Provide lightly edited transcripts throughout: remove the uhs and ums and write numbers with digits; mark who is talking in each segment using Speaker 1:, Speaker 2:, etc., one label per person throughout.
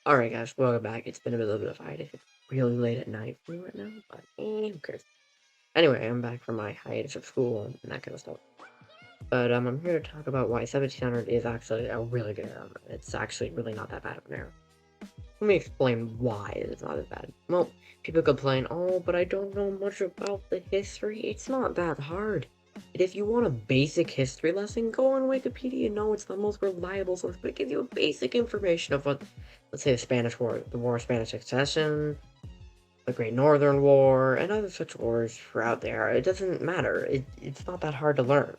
Speaker 1: Alright guys, welcome back. It's been a little bit of a hiatus. It's really late at night for me right now, but who cares? Anyway, I'm back from my hiatus of school and that kind of stuff. But I'm here to talk about why 1700 is actually a really good era. It's actually really not that bad of an era. Let me explain why it's not as bad. Well, people complain, oh, but I don't know much about the history. It's not that hard. And if you want a basic history lesson, go on Wikipedia. No, it's the most reliable source, but it gives you a basic information of what, let's say, the Spanish War, the War of Spanish Succession, the Great Northern War, and other such wars are out there. It doesn't matter. It's not that hard to learn.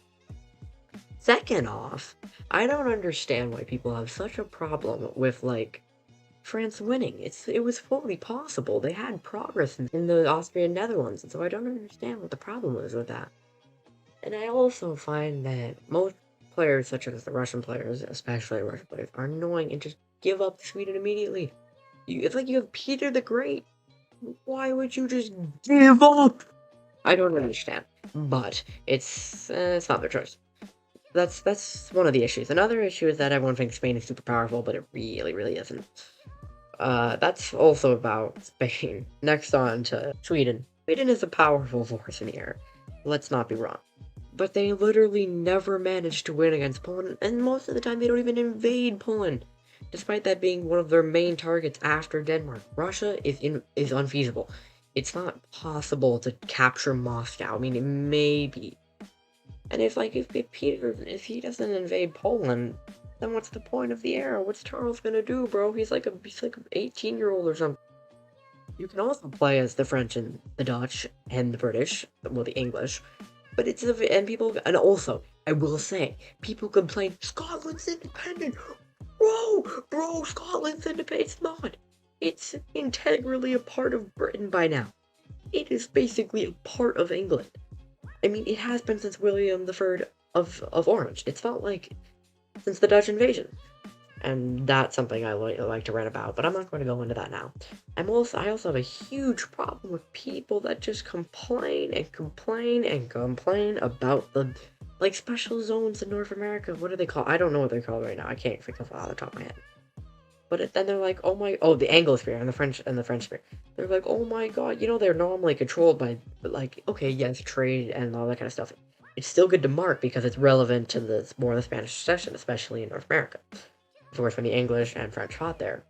Speaker 1: Second off, I don't understand why people have such a problem with, like, France winning. It was fully possible. They had progress in the Austrian Netherlands, and so I don't understand what the problem is with that. And I also find that most players, such as the Russian players, especially Russian players, are annoying and just give up Sweden immediately. It's like you have Peter the Great. Why would you just give up? I don't understand, but it's not their choice. That's one of the issues. Another issue is that everyone thinks Spain is super powerful, but it really isn't. That's also about Spain. Next on to Sweden. Sweden is a powerful force in the air. Let's not be wrong. But they literally never managed to win against Poland, and most of the time they don't even invade Poland, despite that being one of their main targets after Denmark. Russia is unfeasible. It's not possible to capture Moscow. I mean, it may be. And if Peter, if he doesn't invade Poland, then what's the point of the era? What's Charles gonna do, bro? He's like an 18-year-old or something. You can also play as the French and the Dutch and the British, well, the English, but and also, I will say, people complain, Scotland's independent! Bro, Scotland's independent! It's not! It's integrally a part of Britain by now. It is basically a part of England. I mean, it has been since William III of Orange. It's not like since the Dutch invasion. And that's something I like to rant about, but I'm not going to go into that now. I also have a huge problem with people that just complain about the, like, special zones in North America. What do they call? I don't know what they're called right now. I can't think of it off the top of my head. But then they're like, the Anglosphere and the French sphere. They're like, oh my god, they're normally controlled by, like, okay, yes, trade and all that kind of stuff. It's still good to mark because it's relevant to the War of the Spanish Succession, especially in North America. Of course, when the English and French fought there.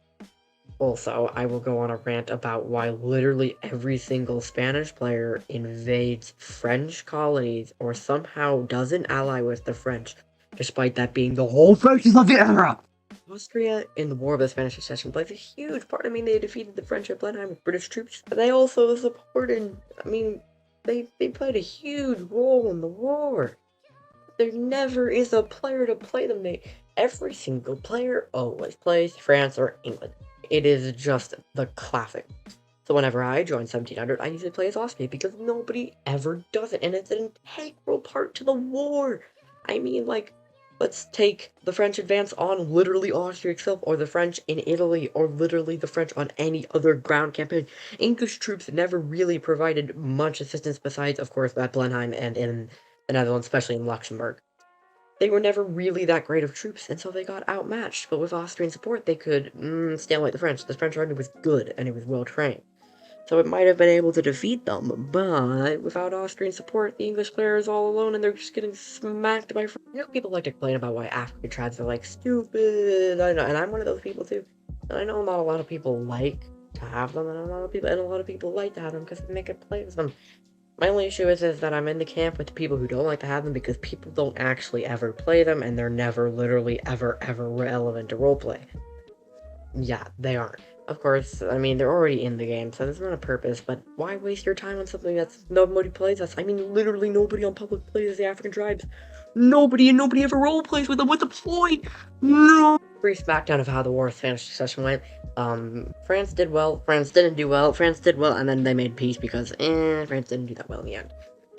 Speaker 1: Also, I will go on a rant about why literally every single Spanish player invades French colonies or somehow doesn't ally with the French, despite that being the whole purpose of the era. Austria in the War of the Spanish Succession plays a huge part. I mean, they defeated the French at Blenheim with British troops, but they also supported, they played a huge role in the war. There never is a player to play them. Every single player always plays France or England. It is just the classic. So whenever I join 1700, I usually play as Austria because nobody ever does it, and it's an integral part to the war. I mean, like, let's take the French advance on literally Austria itself, or the French in Italy, or literally the French on any other ground campaign. English troops never really provided much assistance besides, of course, at Blenheim and in the Netherlands, especially in Luxembourg. They were never really that great of troops, and so they got outmatched. But with Austrian support, they could stimulate the French. The French army was good, and it was well trained. So it might have been able to defeat them, but without Austrian support, the English player is all alone, and they're just getting smacked by France. People like to complain about why African tribes are, like, stupid. I know, and I'm one of those people, too. And I know not a lot of people like to have them, and a lot of people like to have them because they can play with them. My only issue is that I'm in the camp with the people who don't like to have them because people don't actually ever play them, and they're never literally ever relevant to roleplay. Yeah, they aren't. Of course, I mean, they're already in the game, so there's not a purpose, but why waste your time on something that's nobody plays us? I mean, literally nobody on public plays the African tribes. Nobody ever roleplays with them. What's the point? No! Brief smackdown of how the War of Spanish Succession went. France did well, France didn't do well, France did well, and then they made peace because, France didn't do that well in the end.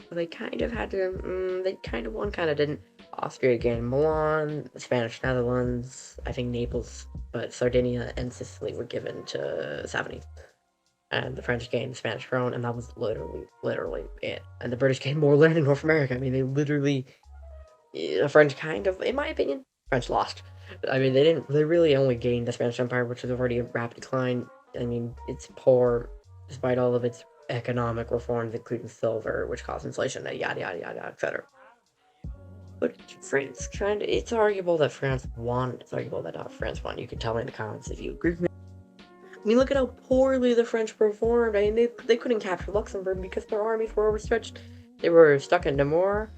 Speaker 1: So they kind of had to, they kind of won, kind of didn't. Austria gained Milan, the Spanish Netherlands, I think Naples, but Sardinia and Sicily were given to Savoy. And the French gained the Spanish throne, and that was literally it. And the British gained more land in North America. I mean, they literally, the French kind of, in my opinion, French lost. I mean, they really only gained the Spanish Empire, which was already in rapid decline. I mean, it's poor despite all of its economic reforms, including silver, which caused inflation, yada yada yada, etc. But France kind of, it's arguable that France won. It's arguable that France won. You can tell me in the comments if you agree with me. I mean, look at how poorly the French performed. I mean, they couldn't capture Luxembourg because their armies were overstretched. They were stuck in Namur,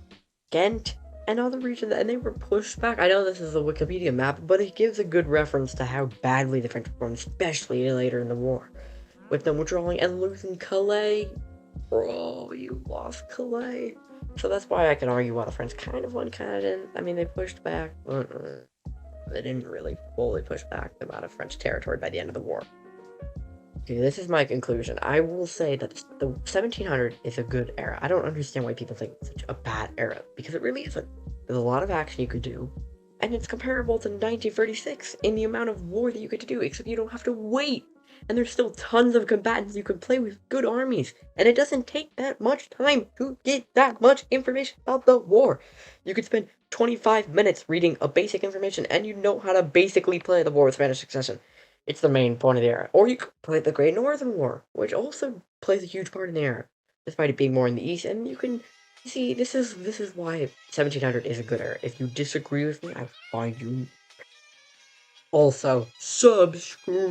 Speaker 1: Ghent, and other regions, and they were pushed back. I know this is a Wikipedia map, but it gives a good reference to how badly the French performed, especially later in the war, with them withdrawing and losing Calais. Bro, you lost Calais. So that's why I can argue why the French kind of won, kind of didn't. I mean, they pushed back, but they didn't really fully push back the amount of French territory by the end of the war. Okay, this is my conclusion. I will say that the 1700 is a good era. I don't understand why people think it's such a bad era, because it really isn't. There's a lot of action you could do, and it's comparable to 1936 in the amount of war that you get to do, except you don't have to wait. And there's still tons of combatants you can play with good armies, and it doesn't take that much time to get that much information about the war. You could spend 25 minutes reading a basic information, and you know how to basically play the War of Spanish Succession. It's the main point of the era. Or you could play the Great Northern War, which also plays a huge part in the era, despite it being more in the east. And you can see this is why 1700 is a good era. If you disagree with me, I find you. Also, subscribe.